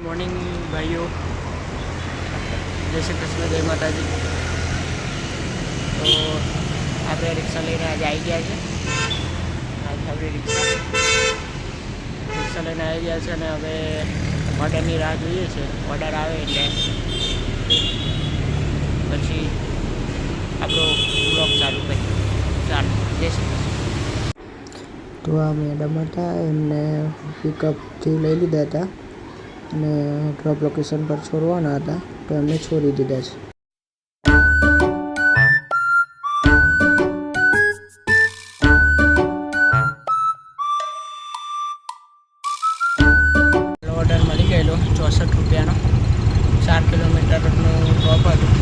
Morning भाइयों, जय श्री कृष्ण, जय माता जी। तो आप रिक्शा लेने आज आई गया है। आज આપણે રિક્ષા લઈને આવી ગયા છે અને હવે ઓર્ડરની રાહ જોઈએ છે। ઓર્ડર આવે એટલે પછી આપણો બ્લોગ ચાલુ કરીએ। ચાલો, જય શ્રી કૃષ્ણ। તો આ મેડમ હતા, એમને પિકઅપથી લઈ લીધા હતા અને ડ્રોપ લોકેશન પર છોડવાના હતા, તો એમને છોડી દીધા છે। ઓર્ડર મળી ગયેલો 64 રૂપિયાનો, 4 કિલોમીટરનું ડ્રોપ હતું।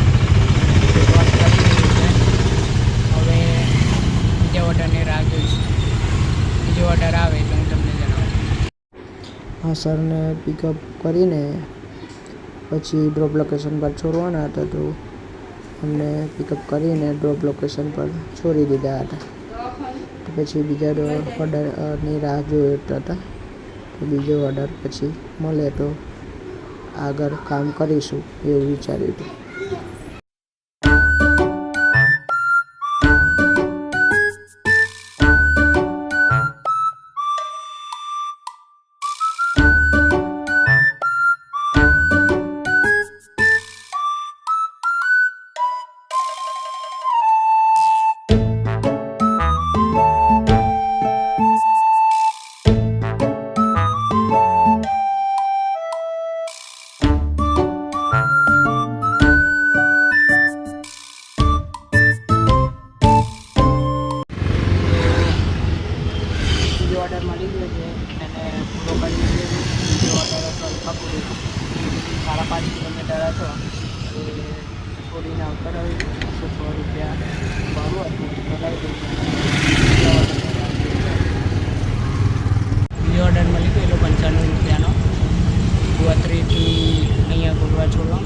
ડ્રોપ કરી દીધું છે। હવે બીજા ઓર્ડરની રાહ જોઈશું। બીજો ઓર્ડર આવે એટલે હું તમને જણાવું। આ સરને પિકઅપ કરીને પછી ડ્રોપ લોકેશન પર છોડવાના હતા, તો અમને પિકઅપ કરીને ડ્રોપ લોકેશન પર છોડી દીધા હતા। તો પછી બીજા ઓર્ડરની રાહ જોતા હતા, તો બીજો ઓર્ડર પછી મળે તો આગળ કામ કરીશું એવું વિચાર્યું હતું। બીજો ઓર્ડર મળી ગયો છે અને પૂરો કરી દીધો છે। બીજો ઓર્ડર હતો અલ્ફાપુરી, 5.5 કિલોમીટર હતો, એ છોડીને આવતો રહ્યો। 106 રૂપિયા ભાડું હતું, લગાવી દઈશું। બીજો ઓર્ડર મળી ગયેલો 95 રૂપિયાનો, ગોત્રીથી અહીંયા ગોરવા છોડવા